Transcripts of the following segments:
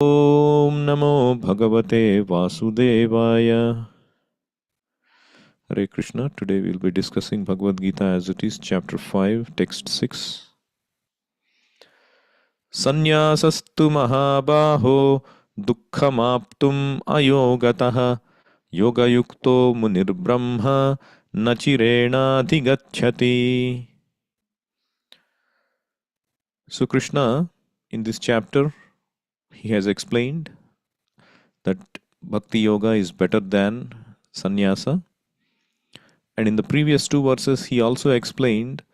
Om Namo Bhagavate Vasudevaya. Hare Krishna. Today we'll be discussing Bhagavad Gita as it is, chapter 5, text 6. Sannyasastu mahabaho dukkhamaptum ayogataha yoga yukto munir brahma nachirena dhigacchati. So Krishna, in this chapter, he has explained that Bhakti Yoga is better than Sannyasa. And in the previous two verses, he also explained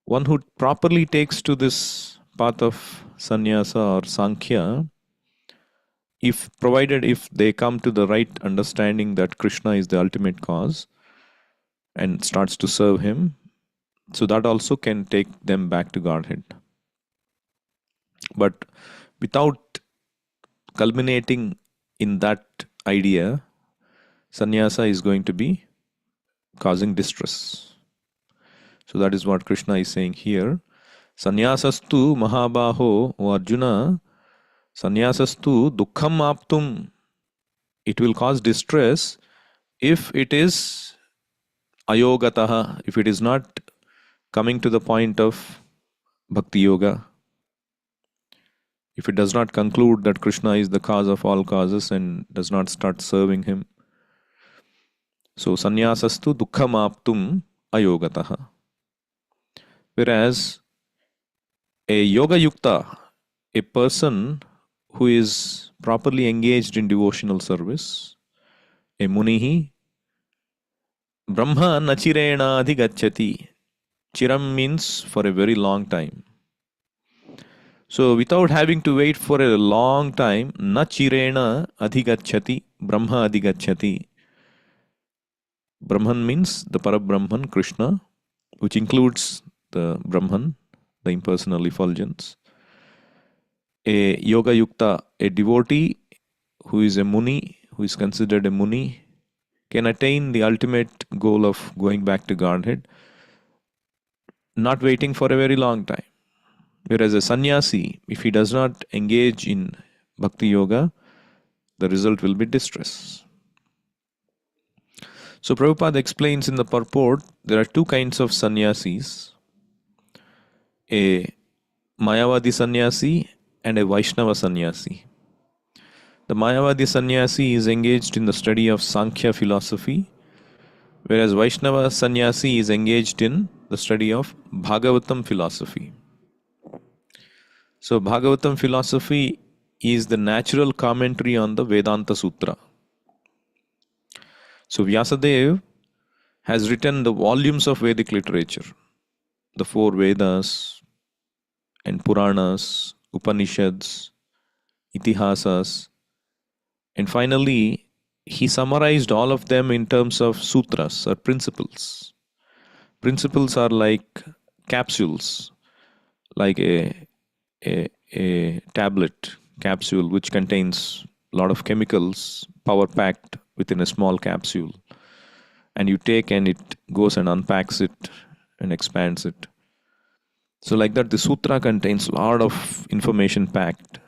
one who properly takes to this path of Sannyasa or Sankhya, if they come to the right understanding that Krishna is the ultimate cause and starts to serve him, so that also can take them back to Godhead. But without culminating in that idea, Sannyasa is going to be causing distress. So that is what Krishna is saying here. Sannyasastu mahabaho, O Arjuna, sannyasastu dukkham aptum. It will cause distress if it is ayogataha, if it is not coming to the point of bhakti yoga. If it does not conclude that Krishna is the cause of all causes and does not start serving him. So sannyasastu dukkham aptum ayogataha. Whereas a yoga yukta, a person who is properly engaged in devotional service, a munihi, brahma nachirena adhigacchati. Chiram means for a very long time. So without having to wait for a long time, nachirena adhigacchati, brahma adhigacchati. Brahman means the Parabrahman, Krishna, which includes the Brahman, the impersonal effulgence. A yoga yukta, a devotee who is a muni, who is considered a muni, can attain the ultimate goal of going back to Godhead, not waiting for a very long time. Whereas a sannyasi, if he does not engage in bhakti yoga, the result will be distress. So Prabhupada explains in the purport, there are two kinds of sannyasis. A Mayavadi sannyasi and a Vaishnava sannyasi. The Mayavadi sannyasi is engaged in the study of Sankhya philosophy, whereas Vaishnava sannyasi is engaged in the study of Bhagavatam philosophy. So Bhagavatam philosophy is the natural commentary on the Vedanta Sutra. So Vyasadeva has written the volumes of Vedic literature, the four Vedas and Puranas, Upanishads, Itihasas, and finally he summarized all of them in terms of sutras or principles. Principles are like capsules, like a tablet capsule which contains a lot of chemicals, power packed within a small capsule, and you take and it goes and unpacks it and expands it. So like that, the sutra contains a lot of information packed.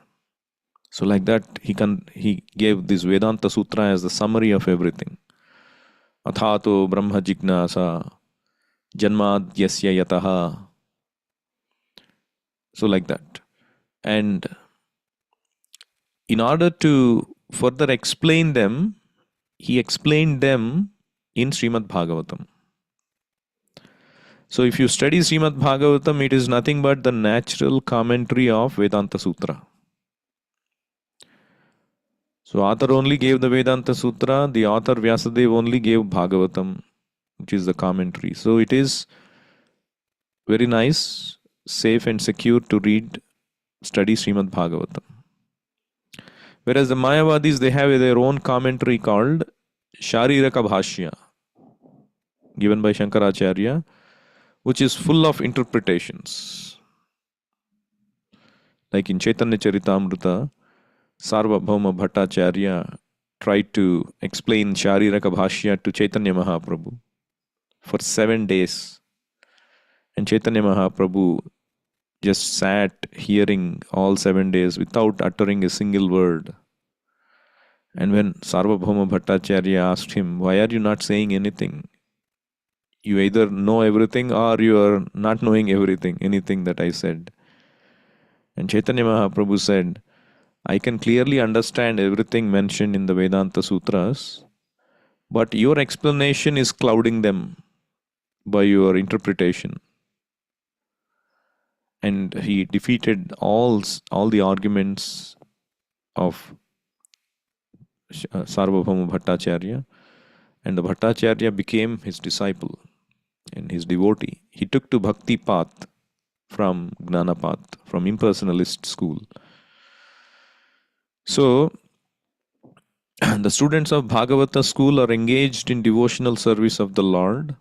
So like that, he gave this Vedanta Sutra as the summary of everything. Athato Brahma Jignasa Janmadyasya Yataha. So like that. And in order to further explain them, he explained them in Srimad Bhagavatam. So if you study Srimad Bhagavatam, it is nothing but the natural commentary of Vedanta Sutra. So author only gave the Vedanta Sutra, the author Vyasadeva only gave Bhagavatam, which is the commentary. So it is very nice, safe and secure to study Srimad Bhagavatam. Whereas the Mayavadis, they have their own commentary called Shariraka Bhashya, given by Shankaracharya, which is full of interpretations. Like in Chaitanya Charitamrita, Sarvabhauma Bhattacharya tried to explain Shariraka Bhashya to Chaitanya Mahaprabhu for 7 days. And Chaitanya Mahaprabhu just sat hearing all 7 days without uttering a single word. And when Sarvabhauma Bhattacharya asked him, "Why are you not saying anything? You either know everything or you are not knowing everything, anything that I said." And Chaitanya Mahaprabhu said, "I can clearly understand everything mentioned in the Vedanta Sutras, but your explanation is clouding them by your interpretation." And he defeated all the arguments of Sarvabhauma Bhattacharya, and the Bhattacharya became his disciple and his devotee. He took to Bhakti path from Gnana path, from impersonalist school. So, the students of Bhagavata school are engaged in devotional service of the Lord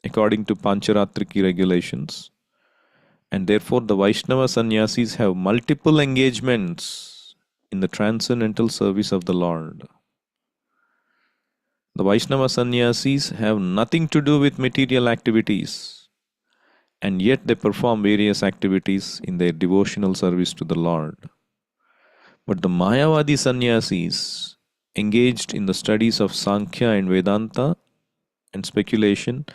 according to Pancharatriki regulations. And therefore, the Vaishnava sannyasis have multiple engagements in the transcendental service of the Lord. The Vaishnava sannyasis have nothing to do with material activities, and yet they perform various activities in their devotional service to the Lord. But the Mayavadi sannyasis, engaged in the studies of Sankhya and Vedanta and speculation,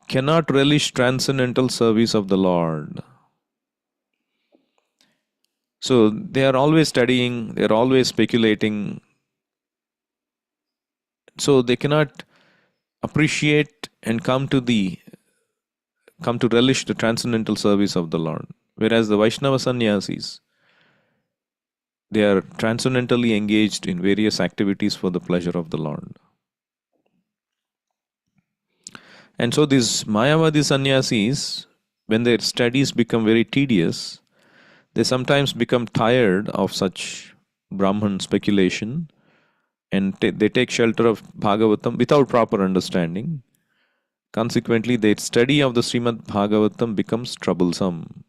cannot relish transcendental service of the Lord. So they are always studying, they are always speculating. So they cannot appreciate and come to relish the transcendental service of the Lord. Whereas the Vaishnava sannyasis, they are transcendentally engaged in various activities for the pleasure of the Lord. And so these Mayavadi sannyasis, when their studies become very tedious, they sometimes become tired of such Brahman speculation, and they take shelter of Bhagavatam without proper understanding. Consequently, their study of the Srimad Bhagavatam becomes troublesome.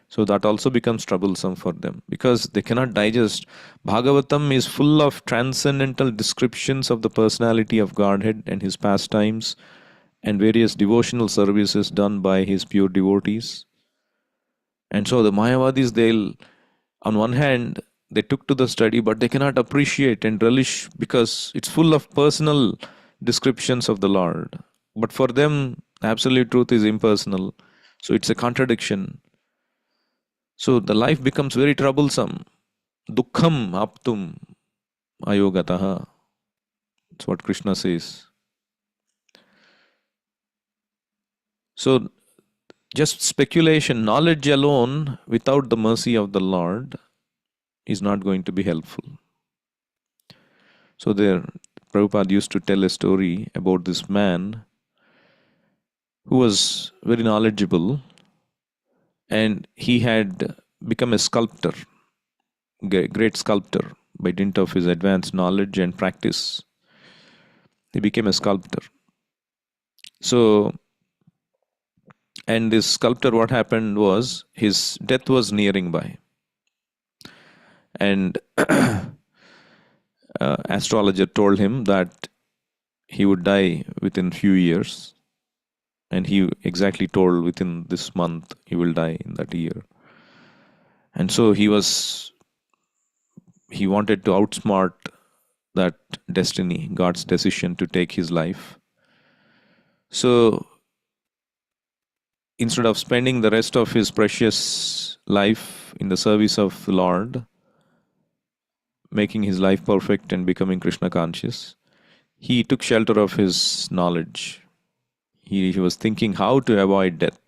So that also becomes troublesome for them because they cannot digest. Bhagavatam is full of transcendental descriptions of the personality of Godhead and his pastimes and various devotional services done by his pure devotees. And so the Mayavadis, on one hand, they took to the study, but they cannot appreciate and relish because it's full of personal descriptions of the Lord. But for them, absolute truth is impersonal. So it's a contradiction. So the life becomes very troublesome. Dukkham aptum ayogataha. That's what Krishna says. So just speculation, knowledge alone without the mercy of the Lord is not going to be helpful. So there, Prabhupada used to tell a story about this man who was very knowledgeable and he had become a sculptor, great sculptor by dint of his advanced knowledge and practice. He became a sculptor. So, and this sculptor, what happened was his death was nearing by. And astrologer told him that he would die within few years. And he exactly told within this month he will die in that year. And so he wanted to outsmart that destiny, God's decision to take his life. So instead of spending the rest of his precious life in the service of the Lord, making his life perfect and becoming Krishna conscious, he took shelter of his knowledge. He was thinking how to avoid death.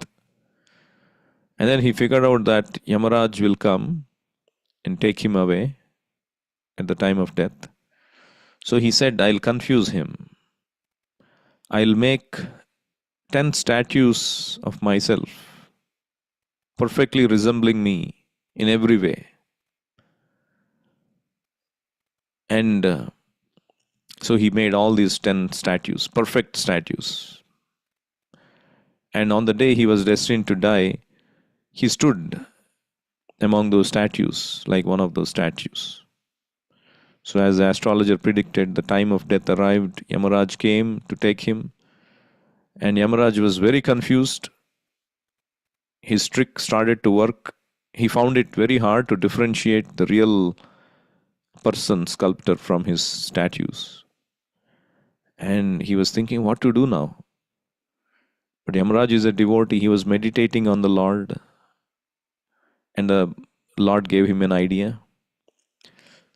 And then he figured out that Yamaraj will come and take him away at the time of death. So he said, I'll confuse him. I'll make 10 statues of myself, perfectly resembling me in every way. And so he made all these 10 statues, perfect statues. And on the day he was destined to die, he stood among those statues, like one of those statues. So as the astrologer predicted, the time of death arrived, Yamaraj came to take him, and Yamaraj was very confused. his trick started to work. He found it very hard to differentiate the real person, sculptor, from his statues. And he was thinking what to do now. But Yamaraj is a devotee. He was meditating on the Lord, and the Lord gave him an idea.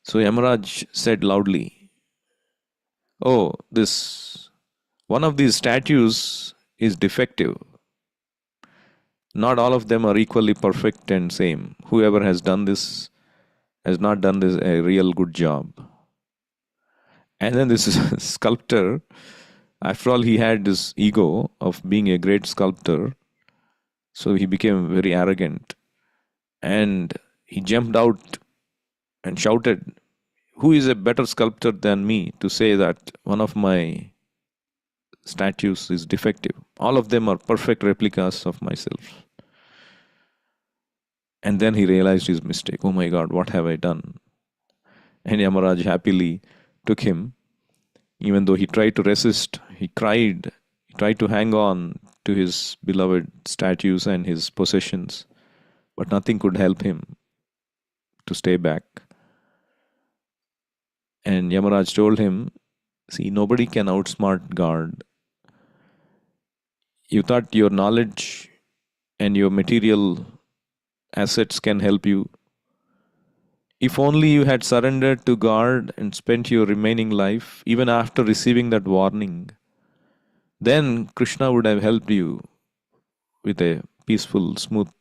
So Yamaraj said loudly, "Oh, this one of these statues is defective. Not all of them are equally perfect and same. Whoever has done this has not done this a real good job." And then this sculptor, after all, he had this ego of being a great sculptor, so he became very arrogant, and he jumped out and shouted, "Who is a better sculptor than me to say that one of my statues is defective? All of them are perfect replicas of myself." And then he realized his mistake. Oh my God, what have I done? And Yamaraj happily took him. Even though he tried to resist, he cried, he tried to hang on to his beloved statues and his possessions, but nothing could help him to stay back. And Yamaraj told him, "See, nobody can outsmart God. You thought your knowledge and your material assets can help you. If only you had surrendered to God and spent your remaining life, even after receiving that warning, then Krishna would have helped you with a peaceful, smooth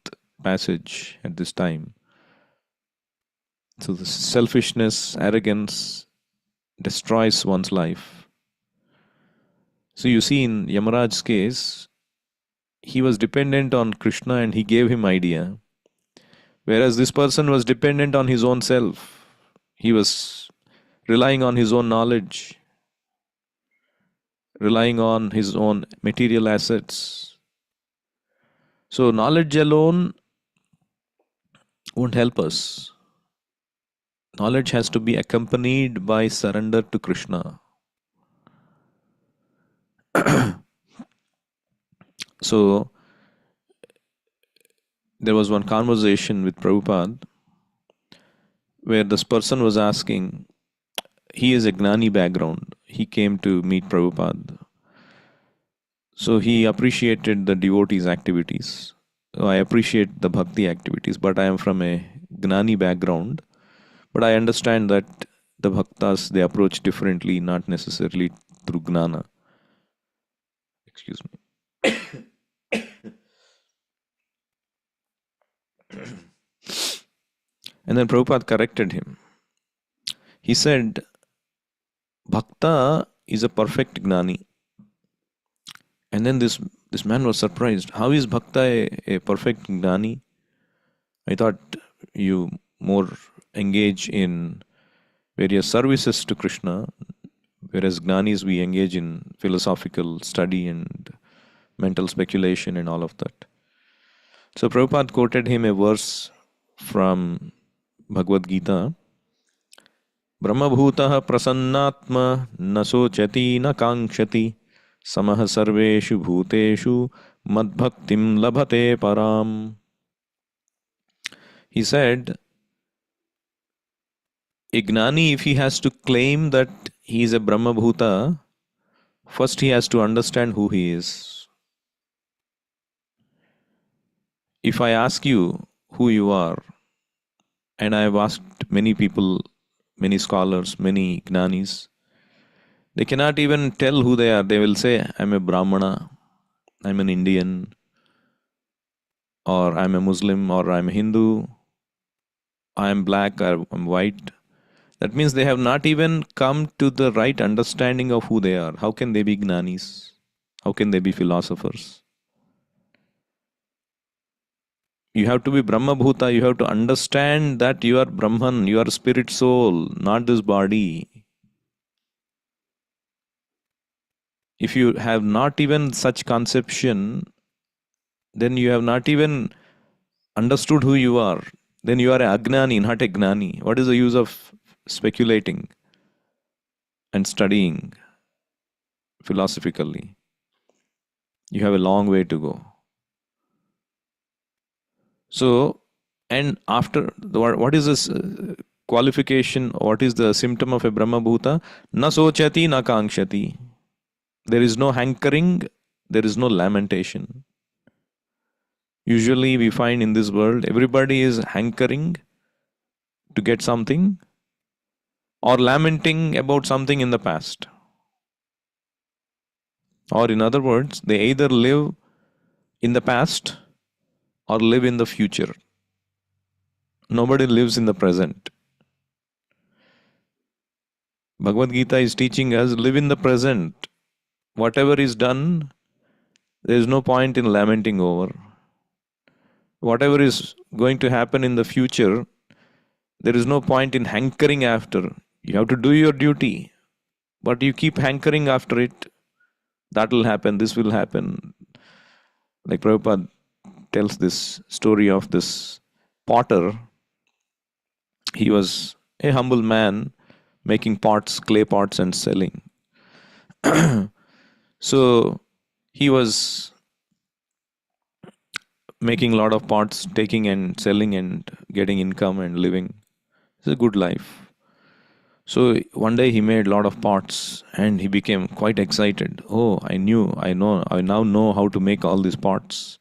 passage at this time." So, the selfishness, arrogance destroys one's life. So, you see, in Yamaraj's case, he was dependent on Krishna and he gave him idea. Whereas this person was dependent on his own self. He was relying on his own knowledge, relying on his own material assets. So knowledge alone won't help us. Knowledge has to be accompanied by surrender to Krishna. So there was one conversation with Prabhupada where this person was asking, he is a Gnani background. He came to meet Prabhupada. So he appreciated the devotees' activities. So I appreciate the bhakti activities, but I am from a Gnani background. But I understand that the bhaktas, they approach differently, not necessarily through gnana. Excuse me. And then Prabhupada corrected him. He said, Bhakta is a perfect gnani. And then this man was surprised. How is Bhakta a perfect gnani? I thought you more engage in various services to Krishna, whereas Gnanis we engage in philosophical study and mental speculation and all of that. So Prabhupada quoted him a verse from Bhagavad Gita. Brahmabhutah prasannatma na sochati na kankshati samah sarveshu bhuteshu madbhaktim labhate param. He said, a Gnani, if he has to claim that he is a Brahmabhuta, first he has to understand who he is. If I ask you who you are, and I have asked many people, many scholars, many Gnanis, they cannot even tell who they are. They will say, I'm a Brahmana, I'm an Indian, or I'm a Muslim, or I'm a Hindu, I'm black, or I'm white. That means they have not even come to the right understanding of who they are. How can they be Gnanis? How can they be philosophers? You have to be Brahmabhuta. You have to understand that you are Brahman, you are spirit soul, not this body. If you have not even such conception, then you have not even understood who you are. Then you are a Agnani, not a Gnani. What is the use of speculating and studying philosophically? You have a long way to go. So, and after, what is this qualification? What is the symptom of a Brahma Bhuta? Na sochati na kankshati. There is no hankering, there is no lamentation. Usually we find in this world, everybody is hankering to get something or lamenting about something in the past. Or in other words, they either live in the past or live in the future. Nobody lives in the present. Bhagavad Gita is teaching us, live in the present. Whatever is done, there is no point in lamenting over. Whatever is going to happen in the future, there is no point in hankering after. You have to do your duty, but you keep hankering after it. That will happen, this will happen. Like Prabhupada tells this story of this potter. He was a humble man making pots, clay pots, and selling. So he was making a lot of pots, taking and selling and getting income and living. It's a good life. So one day he made a lot of pots and he became quite excited. Oh, I now know how to make all these pots.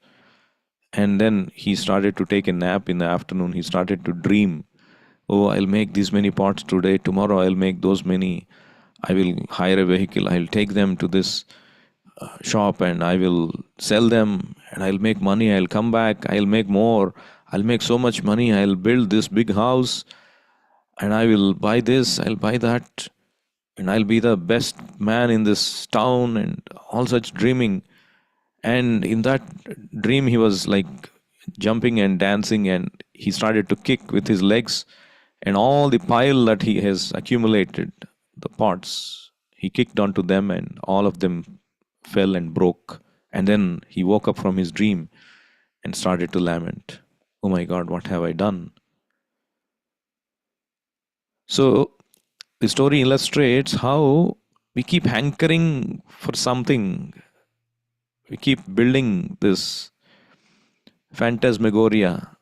And then he started to take a nap in the afternoon. He started to dream. Oh, I'll make these many pots today. Tomorrow I'll make those many. I will hire a vehicle. I'll take them to this shop and I will sell them and I'll make money. I'll come back. I'll make more. I'll make so much money. I'll build this big house and I will buy this. I'll buy that. And I'll be the best man in this town and all such dreaming. And in that dream, he was like jumping and dancing and he started to kick with his legs and all the pile that he has accumulated, the pots, he kicked onto them and all of them fell and broke. And then he woke up from his dream and started to lament. Oh my God, what have I done? So the story illustrates how we keep hankering for something. We keep building this phantasmagoria.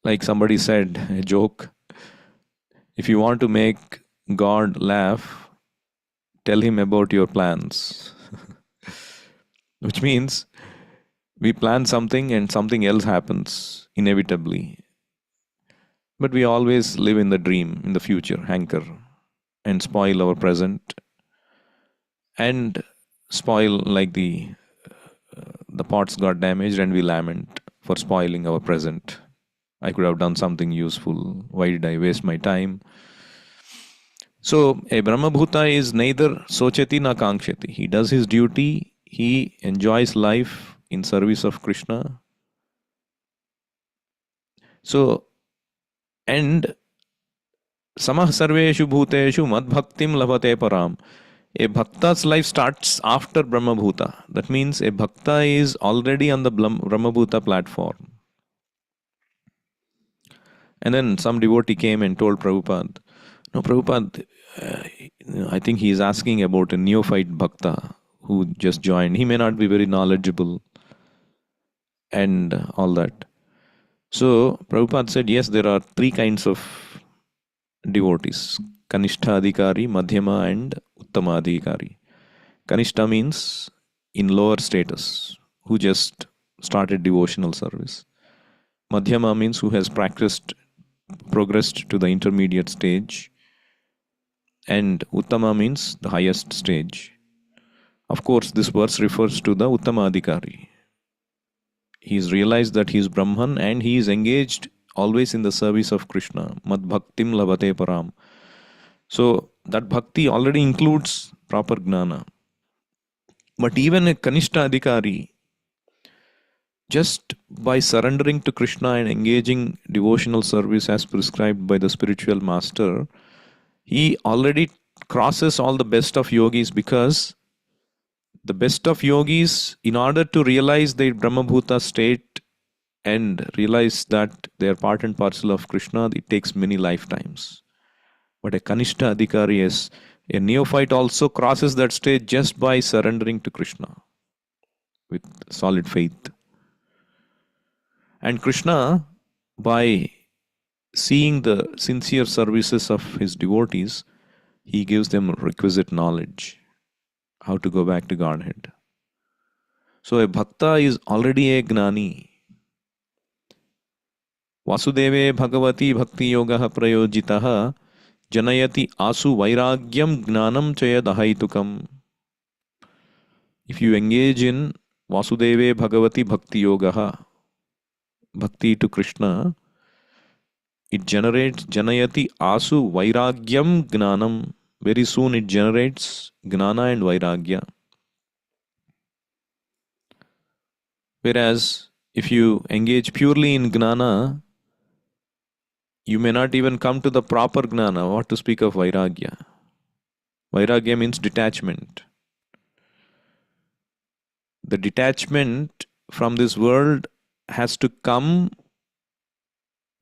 Like somebody said, a joke, if you want to make God laugh, tell him about your plans. Which means we plan something and something else happens inevitably. But we always live in the dream, in the future, hanker, and spoil our present, and spoil like the pots got damaged and we lament for spoiling our present. I could have done something useful. Why did I waste my time? So a Brahmabhuta is neither sochati na kankshati. He does his duty. He enjoys life in service of Krishna. So, and samah sarveshu bhuteshu madbhaktim labhate param. A bhakta's life starts after Brahmabhuta. That means a bhakta is already on the Brahmabhuta platform. And then some devotee came and told Prabhupada, no, Prabhupada, I think he is asking about a neophyte bhakta who just joined. He may not be very knowledgeable and all that. So Prabhupada said, yes, there are three kinds of devotees: Kanishta Adhikari, Madhyama and Uttama Adhikari. Kanishta means in lower status, who just started devotional service. Madhyama means who has progressed to the intermediate stage. And Uttama means the highest stage. Of course, this verse refers to the Uttama Adhikari. He's realized that he is Brahman and he is engaged always in the service of Krishna. Mad bhaktim labhate param. So that bhakti already includes proper gnana. But even a Kanishta Adhikari, just by surrendering to Krishna and engaging devotional service as prescribed by the spiritual master, he already crosses all the best of yogis, because the best of yogis, in order to realize their Brahmabhuta state and realize that they are part and parcel of Krishna, it takes many lifetimes. But a Kanishta Adhikari, is a neophyte, also crosses that stage just by surrendering to Krishna with solid faith. And Krishna, by seeing the sincere services of his devotees, he gives them requisite knowledge how to go back to Godhead. So a bhakta is already a gnani. Vasudeve Bhagavati Bhakti Yoga Prayojitaha Janayati Asu Vairagyam Gnanam Chayadahaitukam. If you engage in Vasudeve Bhagavati Bhakti Yoga, bhakti to Krishna, it generates Janayati Asu Vairagyam Gnanam. Very soon it generates Gnana and Vairagya. Whereas if you engage purely in Gnana, you may not even come to the proper Gnana, what to speak of Vairagya. Vairagya means detachment. The detachment from this world has to come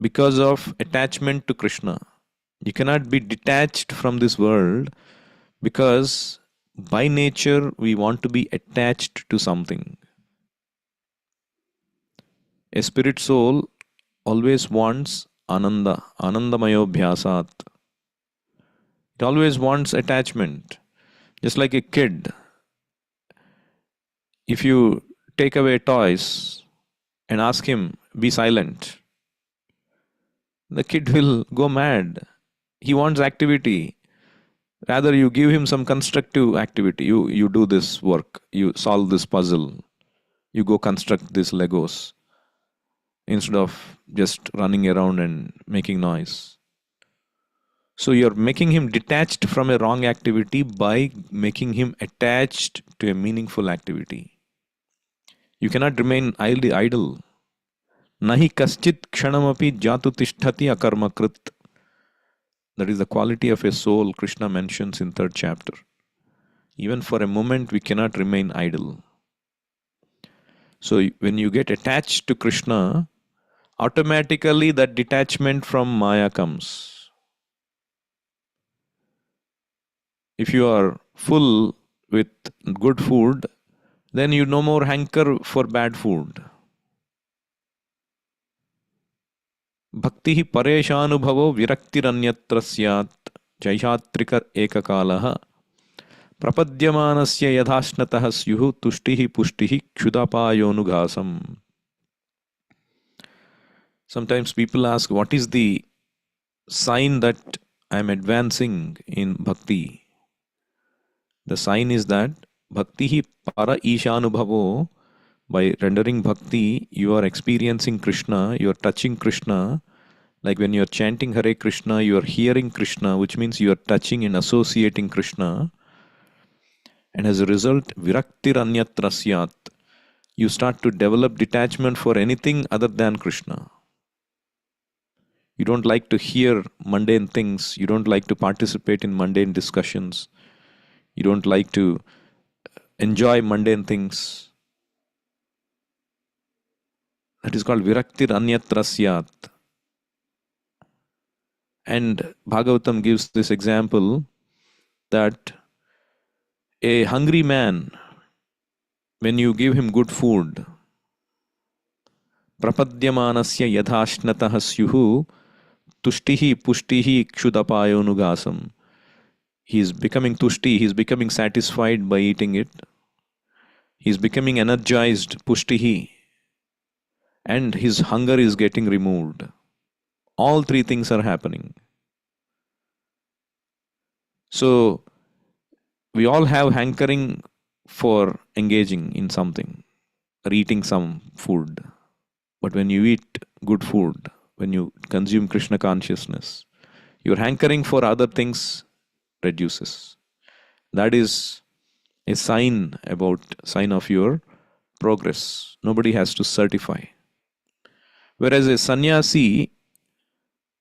because of attachment to Krishna. You cannot be detached from this world because by nature we want to be attached to something. A spirit soul always wants ananda, anandamayo bhyasat. It always wants attachment. Just like a kid, if you take away toys and ask him, be silent, the kid will go mad. He wants activity. Rather, you give him some constructive activity. You do this work, you solve this puzzle, you go construct these Legos instead of just running around and making noise. So you're making him detached from a wrong activity by making him attached to a meaningful activity. You cannot remain idle. Nahi kaschit kshanamapi jatu tishtati akarmakrit. That is the quality of a soul Krishna mentions in 3rd chapter. Even for a moment we cannot remain idle. So when you get attached to Krishna, automatically that detachment from Maya comes. If you are full with good food, then you no more hanker for bad food. Bhakti pareshanubhavo viraktiranyatra syat jaihatrika ekakalaha prapadyamanasya yadhashnatah syuhu tushtihi pushtihi kshudapayonughasam. Sometimes people ask, what is the sign that I am advancing in bhakti? The sign is that bhakti para ishanubhavo. By rendering bhakti, you are experiencing Krishna, you are touching Krishna. Like when you are chanting Hare Krishna, you are hearing Krishna, which means you are touching and associating Krishna. And as a result, viraktir anyatra syat. You start to develop detachment for anything other than Krishna. You don't like to hear mundane things. You don't like to participate in mundane discussions. You don't like to enjoy mundane things. That is called viraktir anyatra syat. And Bhagavatam gives this example that a hungry man, when you give him good food, prapadyamanasya yadhashnatah syuhu tushtihi pushtihi kshudapayonugasam. He is becoming tushti, he is becoming satisfied by eating it. He is becoming energized, pushtihi, and his hunger is getting removed. All three things are happening. So, we all have hankering for engaging in something, or eating some food. But when you eat good food, when you consume Krishna consciousness, your hankering for other things reduces. That is a sign of your progress. Nobody has to certify. Whereas a sannyasi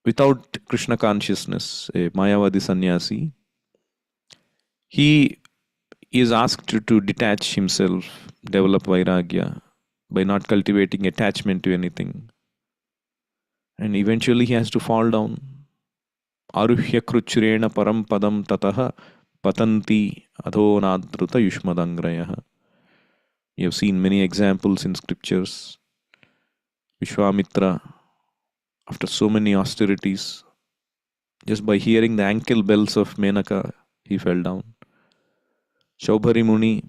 without Krishna consciousness, a Mayavadi sannyasi, he is asked to detach himself, develop vairagya by not cultivating attachment to anything. And eventually he has to fall down. Aruhya kruchrena param padam tataha patanti adhonadruta yushmadangrayaha. You have seen many examples in scriptures. Vishwamitra, after so many austerities, just by hearing the ankle bells of Menaka, he fell down. Shaubhari Muni,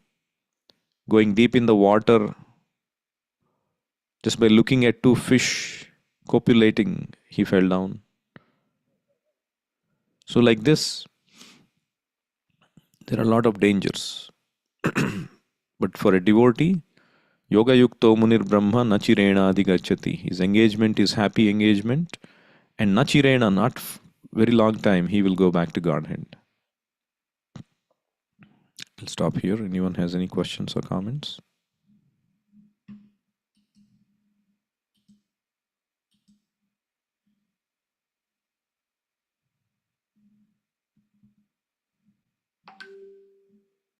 going deep in the water, just by looking at two fish copulating, he fell down. So, like this, there are a lot of dangers. But for a devotee, Yoga Yukto Munir Brahma Nachirena Adhigachati. His engagement is happy engagement, and Nachirena, not very long time, he will go back to Godhead. I'll stop here. Anyone has any questions or comments?